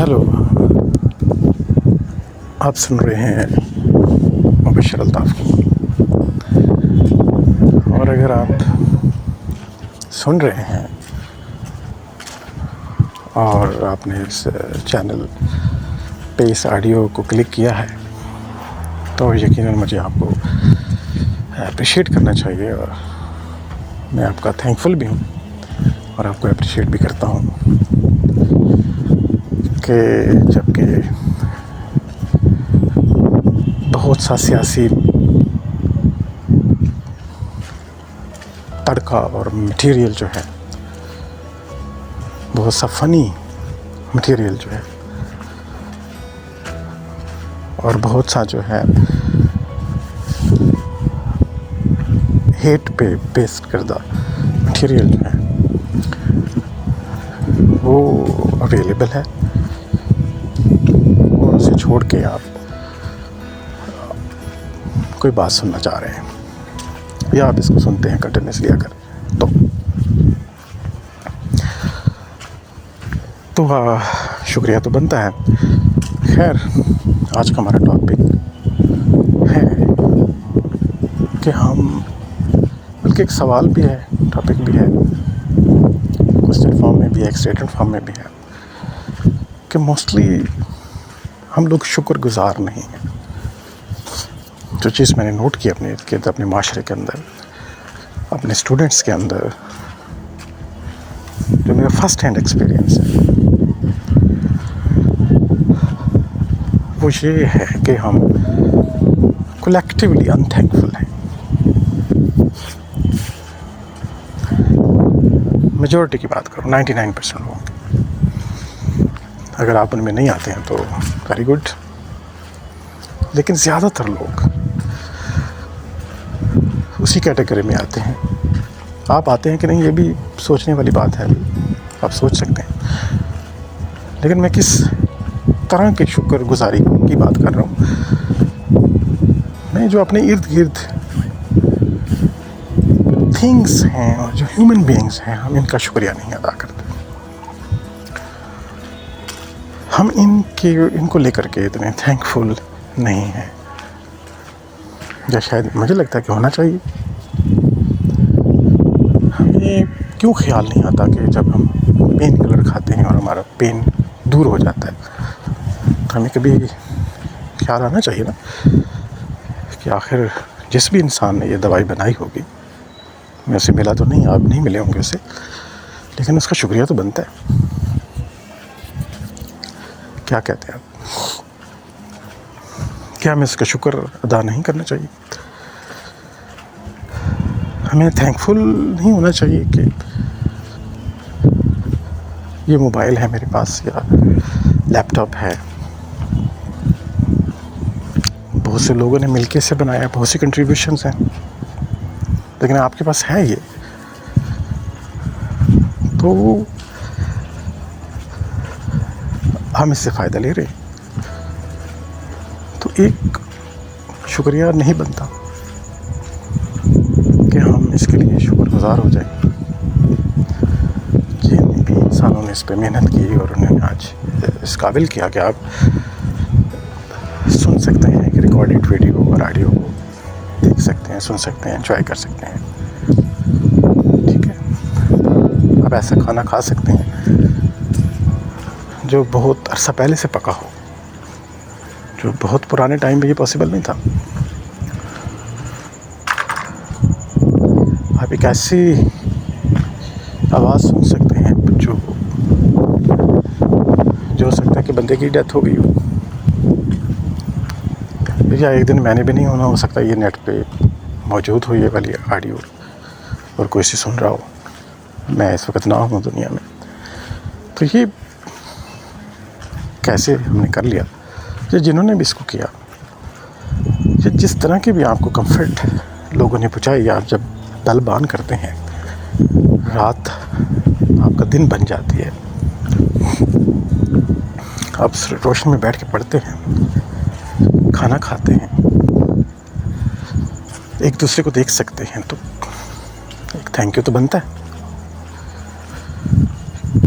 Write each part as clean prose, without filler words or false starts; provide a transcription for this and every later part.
Hello, आप सुन रहे हैं मुबशर अल्ताफ़ को। और अगर आप सुन रहे हैं और आपने इस चैनल पे इस ऑडियो को क्लिक किया है तो यकीनन मुझे आपको अप्रिशिएट करना चाहिए, और मैं आपका थैंकफुल भी हूँ और आपको अप्रिशिएट भी करता हूँ कि जबकि बहुत सा सियासी तड़का और मटेरियल जो है, बहुत सा फ़नी मटेरियल जो है, और बहुत सा जो है हेट पे बेस्ड करदा मटेरियल जो है वो अवेलेबल है, और उसे छोड़ के आप कोई बात सुनना चाह रहे हैं या आप इसको सुनते हैं कंटिन्यूसली अगर तो शुक्रिया तो बनता है। खैर, आज का हमारा टॉपिक है कि हम, बल्कि एक सवाल भी है, टॉपिक भी है, क्वेश्चन फॉर्म में भी है, स्टेटमेंट फॉर्म में भी है कि मोस्टली हम लोग शुक्रगुजार नहीं हैं। जो चीज़ मैंने नोट की अपने इर्द-गिर्द, अपने माशरे के अंदर, अपने स्टूडेंट्स के अंदर, जो मेरा फर्स्ट हैंड एक्सपीरियंस है, वो ये है कि हम कलेक्टिवली अनथैंकफुल हैं। मेजॉरिटी की बात करूँ, 99% लोग। अगर आप उनमें नहीं आते हैं तो वेरी गुड, लेकिन ज़्यादातर लोग उसी कैटेगरी में आते हैं। आप आते हैं कि नहीं, ये भी सोचने वाली बात है, आप सोच सकते हैं। लेकिन मैं किस तरह की शुक्रगुजारी की बात कर रहा हूँ, मैं जो अपने इर्द गिर्द थिंग्स हैं और जो ह्यूमन बीइंग्स हैं, हम इनका शुक्रिया नहीं अदा करते। हम इनको लेकर के इतने थैंकफुल नहीं हैं, या शायद मुझे लगता है कि होना चाहिए। हमें क्यों ख्याल नहीं आता कि जब हम पेन किलर खाते हैं और हमारा पेन दूर हो जाता है, तो हमें कभी ख्याल आना चाहिए ना कि आखिर जिस भी इंसान ने ये दवाई बनाई होगी, मैं उसे मिला तो नहीं, आप नहीं मिले होंगे उसे, लेकिन उसका शुक्रिया तो बनता है। क्या कहते हैं आप? क्या हमें इसका शुक्र अदा नहीं करना चाहिए? हमें थैंकफुल नहीं होना चाहिए कि ये मोबाइल है मेरे पास या लैपटॉप है, बहुत से लोगों ने मिलके इसे बनाया, बहुत सी कंट्रीब्यूशंस हैं, लेकिन आपके पास है ये, तो हम इससे फ़ायदा ले रहे हैं, तो एक शुक्रिया नहीं बनता कि हम इसके लिए शुक्रगुजार हो जाएं। जिन भी इंसानों ने इस पर मेहनत की और उन्होंने आज इस काबिल किया कि आप सुन सकते हैं कि रिकॉर्डेड वीडियो और ऑडियो को देख सकते हैं, सुन सकते हैं, एंजॉय कर सकते हैं, ठीक है। आप ऐसा खाना खा सकते हैं जो बहुत अरसा पहले से पका हो, जो बहुत पुराने टाइम में ये पॉसिबल नहीं था। आप एक ऐसी आवाज़ सुन सकते हैं जो हो सकता है कि बंदे की डेथ हो गई हो, या एक दिन मैंने भी नहीं होना, हो सकता है ये नेट पे मौजूद हो ये वाली ऑडियो और कोई सी सुन रहा हो, मैं इस वक्त ना हूँ दुनिया में। तो ये कैसे हमने कर लिया, या जिन्होंने भी इसको किया, या जिस तरह की भी आपको कंफर्ट लोगों ने पहुँचाई, आप जब तलबान करते हैं, रात आपका दिन बन जाती है, आप रोशनी में बैठ के पढ़ते हैं, खाना खाते हैं, एक दूसरे को देख सकते हैं, तो एक थैंक यू तो बनता है।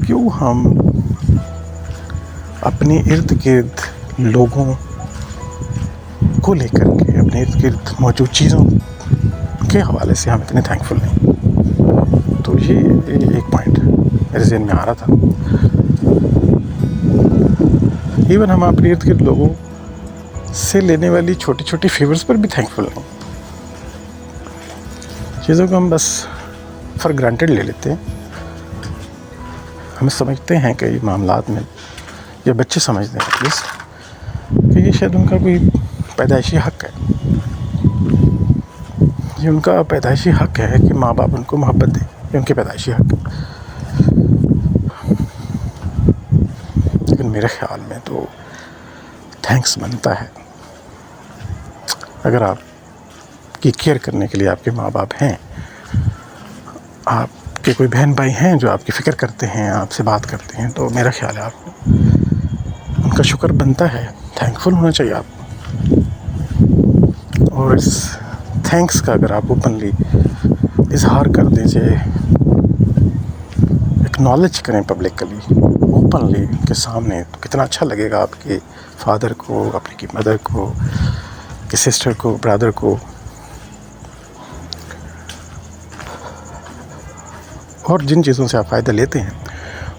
क्यों हम अपने इर्द गिर्द लोगों को लेकर के, अपने इर्द गिर्द मौजूद चीज़ों के हवाले से हम इतने थैंकफुल नहीं। तो ये एक पॉइंट मेरे ज़हन में आ रहा था। इवन हम अपने इर्द गिर्द लोगों से लेने वाली छोटी छोटी फेवर्स पर भी थैंकफुल नहीं। चीज़ों को हम बस फॉर ग्रांटेड ले लेते हैं। हम समझते हैं कई मामलात में, या बच्चे समझते हैं एटलीस्ट, कि ये शायद उनका कोई पैदाइशी हक़ है। ये उनका पैदाइशी हक़ है कि माँ बाप उनको मोहब्बत दें, ये उनके पैदाइशी हक़ है। लेकिन मेरे ख़्याल में तो थैंक्स बनता है अगर आपकी केयर करने के लिए आपके माँ बाप हैं, आपके कोई बहन भाई हैं जो आपकी फ़िक्र करते हैं, आपसे बात करते हैं, तो मेरा ख्याल है आपको उनका शुक्र बनता है, थैंकफुल होना चाहिए आपको। और इस थैंक्स का अगर आप ओपनली इजहार कर दीजिए, एक्नॉलेज करें पब्लिकली, ओपनली के सामने, तो कितना अच्छा लगेगा आपके फादर को, आपकी मदर को, कि सिस्टर को, ब्रदर को, और जिन चीज़ों से आप फ़ायदा लेते हैं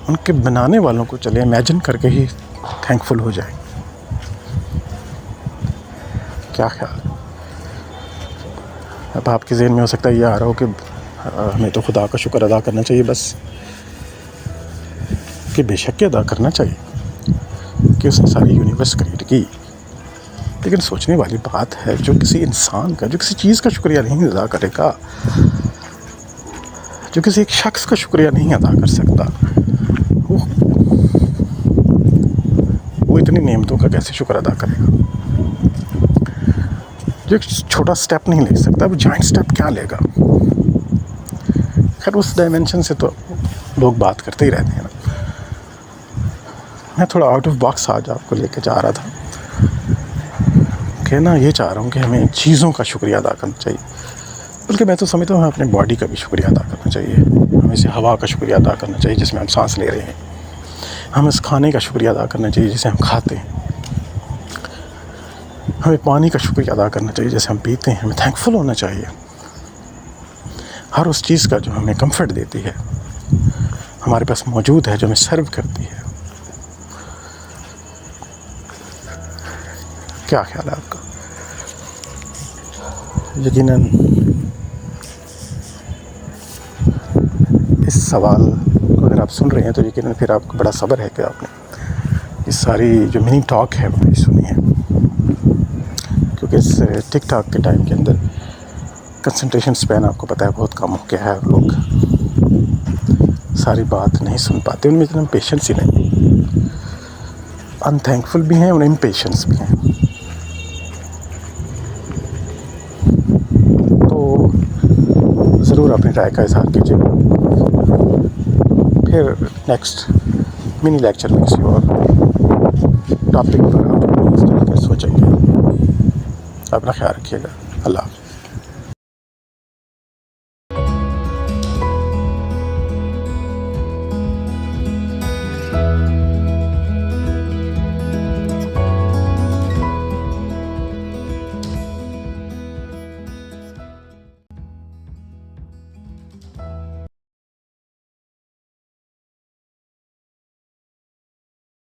उनके बनाने वालों को चले इमेजिन करके ही थैंकफुल हो जाए। क्या ख्याल है? अब आपके ज़हन में हो सकता है ये आ रहा हो कि हमें तो खुदा का शुक्र अदा करना चाहिए बस, कि बेशक के अदा करना चाहिए कि उसने सारी यूनिवर्स क्रिएट की। लेकिन सोचने वाली बात है, जो किसी इंसान का, जो किसी चीज़ का शुक्रिया नहीं अदा करेगा, जो किसी एक शख्स का शुक्रिया नहीं अदा कर सकता, वो इतनी नेमतों का कैसे शुक्र अदा करेगा? जो एक छोटा स्टेप नहीं ले सकता, वो जाइंट स्टेप क्या लेगा? खैर, उस डायमेंशन से तो लोग बात करते ही रहते हैं ना। मैं थोड़ा आउट ऑफ बॉक्स आज आपको लेके जा रहा था कि ना, ये चाह रहा हूँ कि हमें चीज़ों का शुक्रिया अदा करना चाहिए, बल्कि मैं तो समझता हूँ अपने बॉडी का भी शुक्रिया अदा करना चाहिए। हमें इस हवा का शुक्रिया अदा करना चाहिए जिसमें हम सांस ले रहे हैं। हमें इस खाने का शुक्रिया अदा करना चाहिए जिसे हम खाते हैं। हमें पानी का शुक्रिया अदा करना चाहिए जैसे हम पीते हैं। हमें थैंकफुल होना चाहिए हर उस चीज़ का जो हमें कंफर्ट देती है, हमारे पास मौजूद है, जो हमें सर्व करती है। क्या ख्याल है आपका? यकीनन इस सवाल को अगर आप सुन रहे हैं तो यकीनन फिर आपको बड़ा सब्र है कि आपने इस सारी जो मिनी टॉक है वो नहीं सुनी है, क्योंकि इस टिकटॉक के टाइम के अंदर कंसंट्रेशन स्पैन आपको पता है बहुत कम हो गया है। लोग सारी बात नहीं सुन पाते, उनमें इतना पेशेंस ही नहीं। अनथैंकफुल भी हैं और इम्पेशेंस भी हैं। तो ज़रूर अपनी राय का इज़हार कीजिए। फिर नेक्स्ट मिनी लेक्चर में किसी और टॉपिक पर आप सोचेंगे। अपना ख्याल रखिएगा।